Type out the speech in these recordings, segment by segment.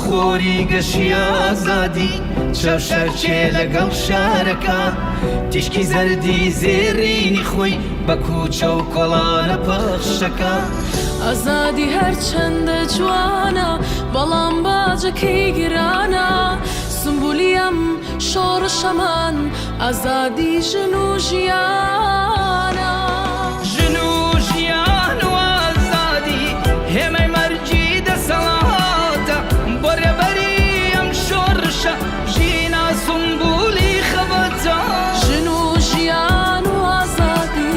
خۆری گەشی ئازادی چەوشەرچێ لەگەڵ شارەکە تیشکی زەردی زێڕینی خۆی بە کوچە و کۆڵانە پەخشەکە ئازادی هەرچەندە جوانە بەڵام باجەکەی گرانە سمبولی ئەم شۆڕشەمان ئازادی ژن و ژیانە ژن و ژیان و ئازادی هێمەی مەرجی دەسەڵاتە بۆ ڕێبەری ئەم شۆڕشە ژینا سمبولی خەبەتە ژن و ژیان و ئازادی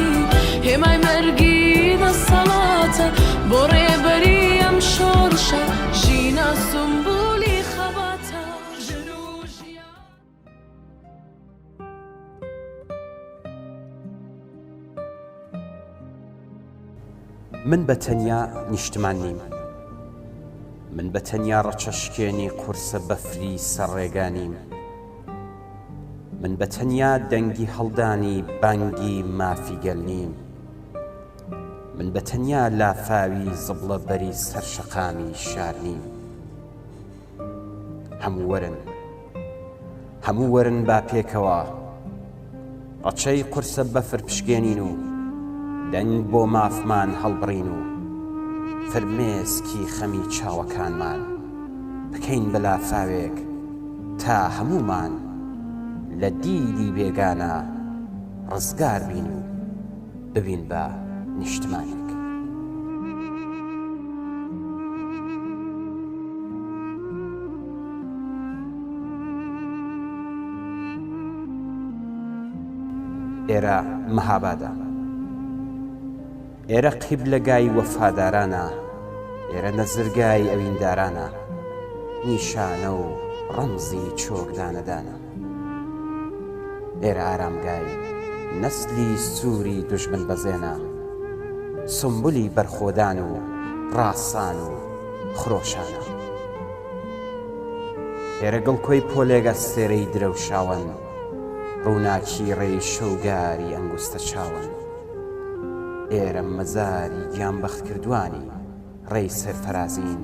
هێمای مەرگی دەسەڵاتە بۆ ڕێبەری ئەم شۆڕشە ژینا سمبولی خەبەتە ژن و ژیان. من بە تەنیا نیشتمان نیم، من بە تەنیا ڕەچەشکێنی قورسە بەفری سەرڕێگانیم، من بە تەنیا دەنگی هەڵدانی بانگی مافیگەل نیم، من بە تەنیا لافاوی زبڵە بەری سەرشەقامی شار نیم. هەموو وەرن با پێکەوە ڕەچەی قورسە بەفر پشگێنین و دەنگ بۆ مافمان هەڵبڕین و فرمێسکی خەمی چاوەکانمان بکەین بە لافاوێک تا هەموومان لە دیدی بێگانە ڕزگار بین و ببین بە نیشتمانێک. ئێرە مەهابادە، ئێرە قیبلەگای وەفادارانە، ئێرە نەزرگای ئەویندارانە، نیشانە و ڕەمزی چۆکدانەدانە، ئێرە ئارامگای نەسلی سووری دوژمن بەزێنە، سمبولی بەرخۆدان و ڕاسان و خرۆشانە، ئێرە گڵکۆی پۆلێگە سێرەی درەوشاون، ڕووناکی ڕێی شەوگاری ئەنگوستە چاون، ئێرە مەزاری گیانبەخت کردوانی ڕێی سەرفەرازین،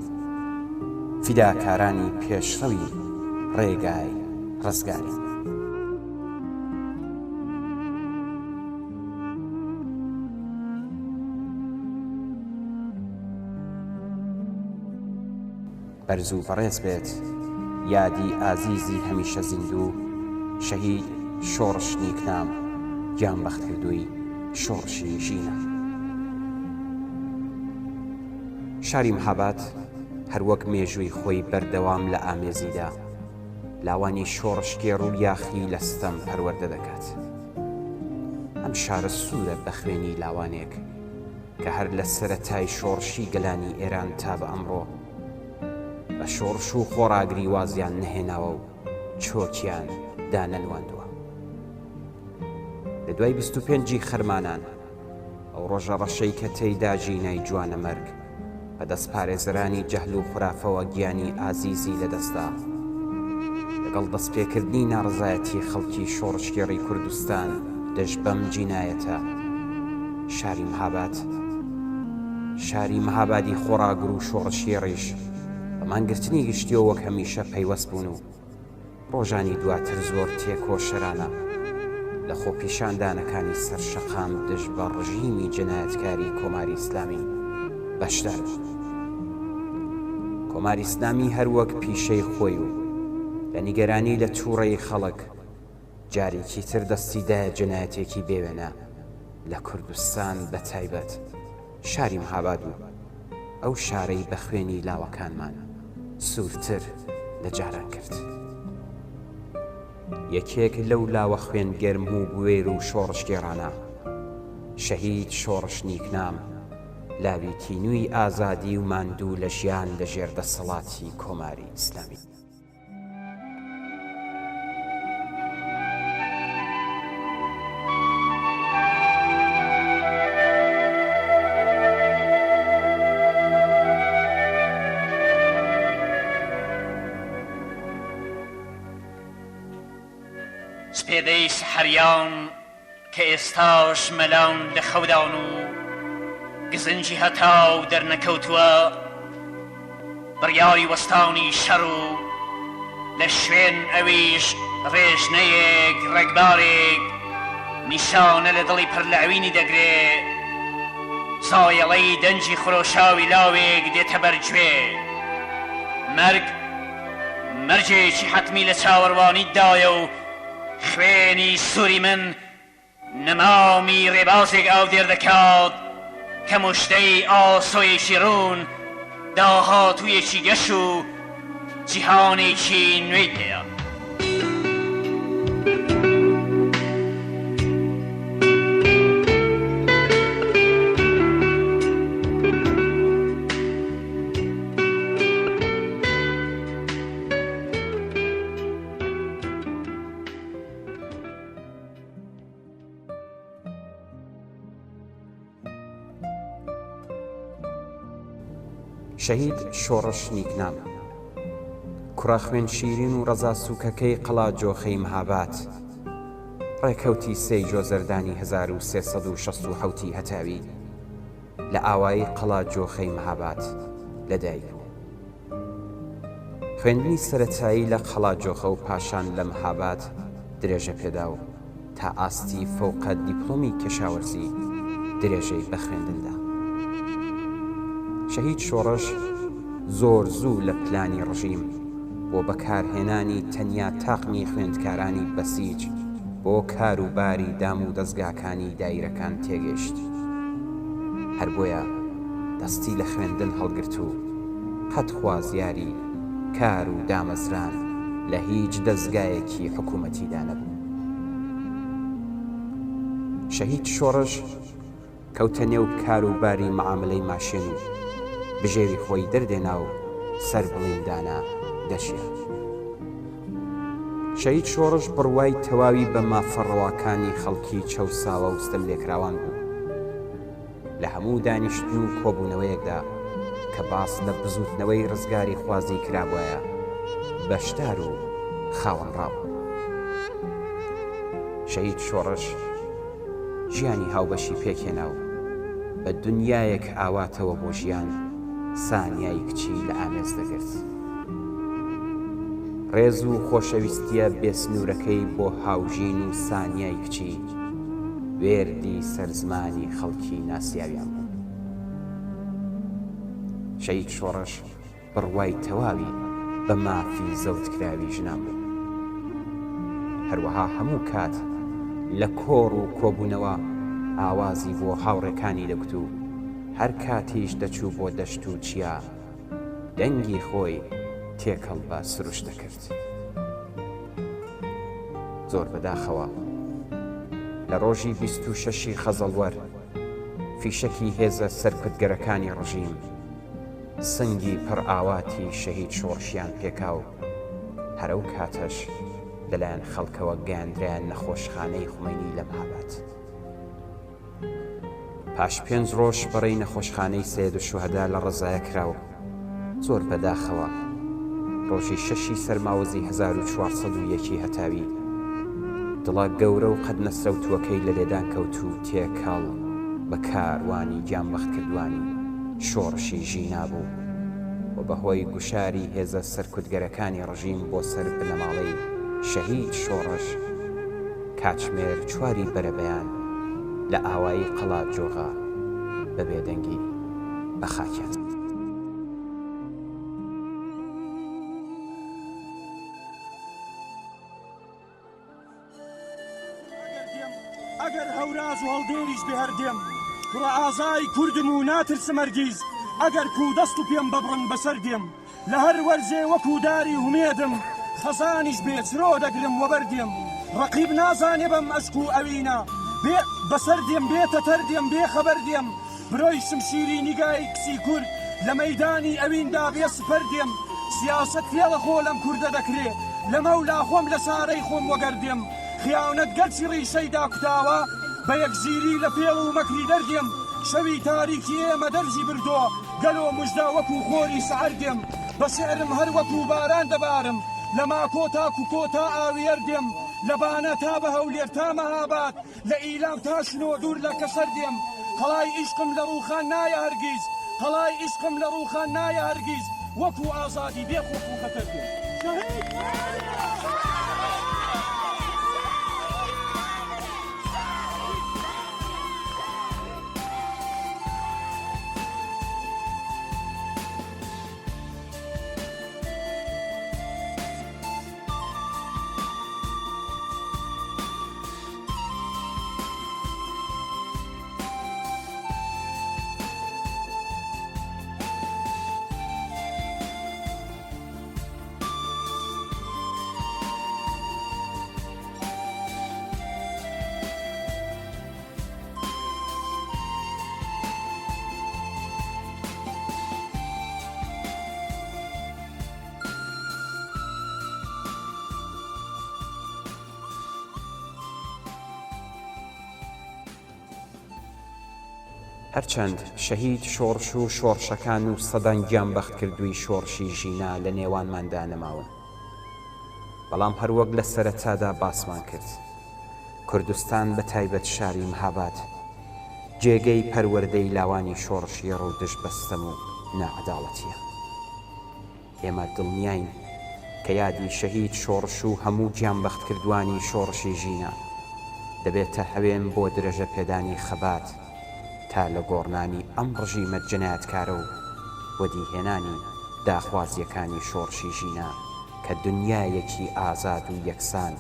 فیداکارانی پێشڕەوی ڕێگای ڕزگاری. بەرز و بەڕێز بێت یادی ئازیزی هەمیشە زیندوو، شەهید شۆڕش نیکنام گیانبەخت کردووی شۆڕشی ژینە. شاری مەهاباد هەروەک مێژووی خۆی بەردەوام لە ئامێزیدا لاوانی شۆڕشگێڕ و یاخی لە ستەم پەروەردە دەکات. ئەم شارە سوورە بە خوێنی لاوانێک کە هەر لە سەرەتای شۆڕشی گەلانی ئێران تا بە ئەمڕۆ بە شۆڕش و خۆڕاگری وازیان نەهێناوە و چۆکیان دانەنواندووە. لە دوای 25 خەرمانان ئەو ڕۆژە ڕەشەی کە تێیدا ژینای جوانە مەرگ بە دەست پارێزەرانی جەهل و خورافەوە گیانی ئازیزی لەدەستدا، لەگەڵ دەستپێکردنی ناڕزایەتی خەڵکی شۆڕشگێڕی کوردستان دەش بەم جینایەتە شاری مەهابادی خۆڕاگر و شۆڕشگێڕیش بە مانگرتنی گشتیەوە وەک هەمیشە پەیوەست بوون و ڕۆژانی دواتر زۆر تێکۆشەرانە لە خۆپیشاندانەکانی سەرشەقام دژ بە ڕژیمی جەنایەتکاری کۆماری ئیسلامی بەشدار بوو. کۆماری ئیسلامی هەروەک پیشەی خۆی و لە نیگەرانی لە تووڕەی خەڵک جارێکی تر دەستیدایە جەنایەتێکی بێوێنە لە کوردستان بە تایبەت شاری مەهاباد و ئەو شارەی بە خوێنی لاوەکانمان سوورتر لە جاران کرد. یەکێک لەو لاوە خوێن گەرم و بوێر و شۆڕشگێڕانە شەهید شۆڕش نیکنام لاوی تینووی ئازادی و ماندوو لە ژیان لە ژێر دەسەڵاتی کۆماری ئیسلامی. سپێدەی سەحەریان کە ئێستاش مەلان لە خەودان و گزنجی هەتاو دەرنەکەوتووە، بڕیاری وەستانی شەڕ و لە شوێن ئەویش ڕێژنەیەک ڕێکبارێک نیشانە لە دڵی پڕ لە ئەوینی دەگرێ سایەڵەی دەنجی خرۆشاوی لاوێک دێتە بەرگوێ مەرگ مەرجێکی حەتمی لە چاوەڕوانیتدایە و خوێنی سووری من نەمامی ڕێبازێک ئاو دێر دەکات کە موشتەی ئاسۆیەکی ڕوون داهاتوویەکی گەش و جیهانێکی نوێی هەیە. شەهید شۆڕش نیکنام کوڕە خوێن شیرین و ڕەزا سووکەکەی قەڵا جۆخەی مەهاباد ڕێکەوتی سێی جۆزەردانی 1367 هەتاوی لە ئاوایی قەڵا جۆخەی مەهاباد لەدایک بوو. خوێندنی سەرەتایی لە قەڵا جۆخە و پاشان لە مەهاباد درێژە پێدا و تا ئاستی فەوقە دیپلۆمی کەشاوەرزی درێژەی بە خوێندندا. شەهید شۆڕش زۆر زوو لە پلانی ڕژیم بۆ بەکارهێنانی تەنیا تاقمی خوێندکارانی بەسیج بۆ کاروباری دام و دەستگاکانی دایرەکان تێگەشت. هەر بۆیە دەستی لە خوێندن هەڵگرت و قەت خوازیاری کار و دامەزران لە هیچ دەستگایەکی حکوومەتیدا نەبوو. شەهید شۆڕش کەوتە نێو کاروباری مەعاملەی ماشین و بژێوی خۆی دەردێنا و سەر بڵیندانە دەشێ. شەهید شۆڕش بڕوای تەواوی بە مافەڕەواکانی خەڵکی چەوساوە و ستەم لێکراوان بوو. لە هەموو دانیشتن و کۆبوونەوەیەکدا کە باس لە بزوتنەوەی ڕزگاری خوازی کرابووایە بەشدار و خاوەنڕاو. شەهید شۆڕش ژیانی هاوبەشی پێکهێنا و بە دنیایەک ئاواتەوە بۆ ژیان سانیای کچی لە ئامێز دەگرت. ڕێز و خۆشەویستیە بێسنوورەکەی بۆ هاوژین و سانیای کچی وێردی سەرزمانی خەڵکی ناسیاویان بوو. شەهید شۆڕش بڕوای تەواوی بە مافی زەوتکراوی ژنان بوو. هەروەها هەموو کات لە کۆڕ و کۆبوونەوە ئاوازی بۆ هاوڕێکانی دەگوت و هەر کاتیش دەچوو بۆ دەشت و چیا دەنگی خۆی تێکەڵ بە سروش دەکرد. زۆر بەداخەوە لە ڕۆژی 26 خەزەڵوەر فیشەکی هێزە سەرکردگەرەکانی ڕژیم سنگی پڕ ئاواتی شەهید شۆڕشیان پێکا و هەرەو کاتەش لەلایەن خەڵکەوە گەیاندرایان نەخۆشخانەی خومەینی لە مەهاباد. پاش 5 ڕۆژ بەڕێی نەخۆشخانەی سەید شوهەدا لە ڕزایە کراوە. زۆر بەداخەوە ڕۆژی 6 سەرماوەزی 1401 هەتاوی دڵا گەورە و قەت نەسرەوتووەکەی لە لێدان کەوت و تێکەڵ بە کاروانی گیانبەخت کردوانی شۆڕشی ژینا بوو و بەهۆی گوشاری هێزە سەرکردگەرەکانی ڕژیم بۆ سەر بنەماڵەی شەهید شۆڕش کاتژمێر 4 بەرەبەیان لە ئاوایی قەڵا جۆغا بە بێدەنگی بە خاکیان. ئەگەر هەوراز و هەڵدێریش بێ هەردێم کوڕە ئازای کوردم و ناترسم هەرگیز ئەگەر کو دەست و پێم ببڕن بەسەر دێم لە هەر وەرزێ وەکو داری هومێدم خەزانیش بێ چرۆ دەگرم وەبەردێم ڕەقیب نازانێ بەم ئەشک و ئەوینە بێ بەسەر دێم بێتە تەر دێم بێ خەبەر دێم برۆی شمشیری نیگای کچی کورد لە مەیدانی ئەویندا بێ سپەر دێم سیاسەت فێڵە خۆ لەم کوردە دەکرێ لە مەولا خۆم لە سارەی خۆم وەگەردێم خیاونەت گەلچی ڕیشەیدا کوتاوە بە یەکزیری لە فێڵ و مەکری دەردێم شەوی تاریکی ئێمە دەرزی بردۆ گەلۆ موژدا وەکو خۆری سەعەردێم بە شێعرم هەر وەکو باران دەبارم لە ماکۆ تاکو کۆتا ئاوێر دێم لە بانە تا بە هەولێر تا مەهاباد لە ئیلام تا شنۆ دوور لە کەسەر دێم هەڵای ئیشقم لە ڕووخان نایە هەرگیز هەڵای ئیشقم لە ڕووخان نایە هەرگیز وەکو ئازادی بێخۆک و بەکەردێ شەهید هەرچەند شەهید شۆڕش و شۆڕشەکان و سەدان گیانبەخت کردووی شۆڕشی ژینا لە نێوانماندا نەماون، بەڵام هەروەک لە سەرەتادا باسمان کرد، کوردستان بە تایبەت شاری مەهاباد جێگەی پەروەردەی لاوانی شۆڕشی ڕوودش بەستەم و نائەداڵەتیە. ئێمە دڵنیاین کە یادی شەهید شۆڕش و هەموو گیانبەخت کردوانی شۆڕشی ژینا دەبێتە هەوێن بۆ درێژە پێدانی خەبات تا لە گۆڕنانی ئەم ڕژیمە جنایەتکارە و وەدیهێنانی داخوازیەکانی شۆڕشی ژینا کە دنیایەکی ئازاد و یەکسان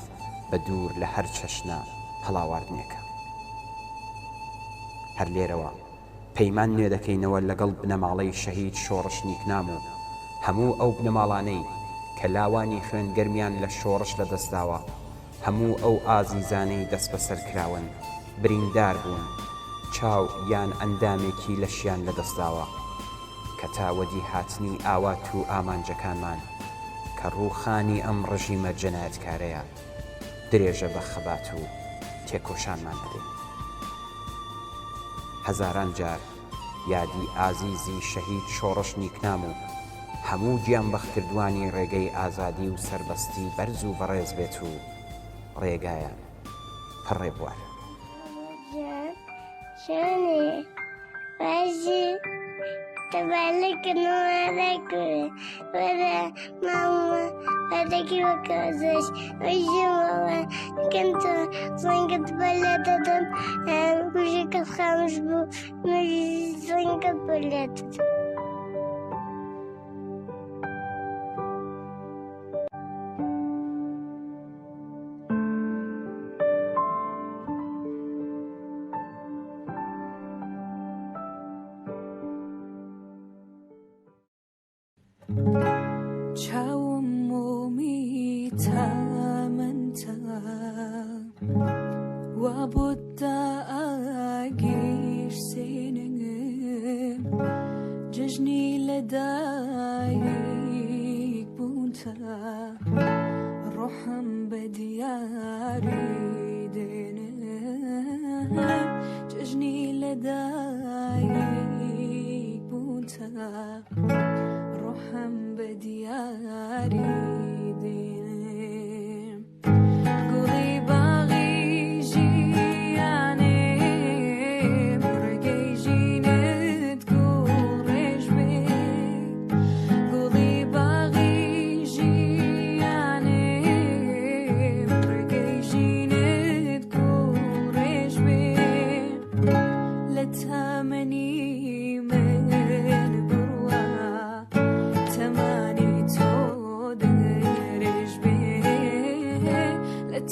بە دوور لە هەر چەشنە هەڵاواردنێکە. هەر لێرەوە پەیمان نوێ دەکەینەوە لەگەڵ بنەماڵەی شەهید شۆڕش نیکنام و هەموو ئەو بنەماڵانەی کە لاوانی خوێنگەرمیان لە شۆڕش لەدەستداوە، هەموو ئەو ئازیزانەی دەست بەسەر کراون بریندار بوون، چاو یان ئەندامێکی لەشیان لەدەستداوە کە تاوەدی هاتنی ئاوات و ئامانجەکانمان کە ڕووخانی ئەم ڕژیمە جەنایەتکارەیە درێژە بە خەبات و تێکۆشانمان هەدەین. هەزاران جار یادی ئازیزی شەهید شۆڕش نیکنام و هەموو گیانبەختکردوانی ڕێگەی ئازادی و سربەستی بەرز و بەڕێز بێت و ڕێگایان پڕێ بوار. شوني ماشي تبالك نوارك ولا ماما هذاك وكازش ويجي ماما كنت صنقت بلدتهم وشي كخامش بو مش صنقت بلدتهم چاوم مومی تامنتا و بودا آگیش سینگم ججنی لدایک بونتا روحم بدیاری دینم ججنی لدایک بونتا روحم بدیاری دینم گلی باغی جیانم رگی جینت گل رش بی گلی باغی جیانم رگی جینت گل رش بی لتامنی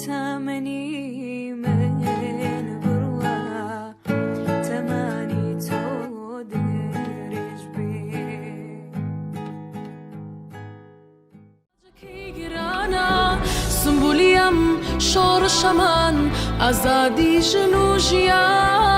تمني من بروا تماني تودرج بي جكي گرانا سنبوليم شور شمان ازادي جنوجيا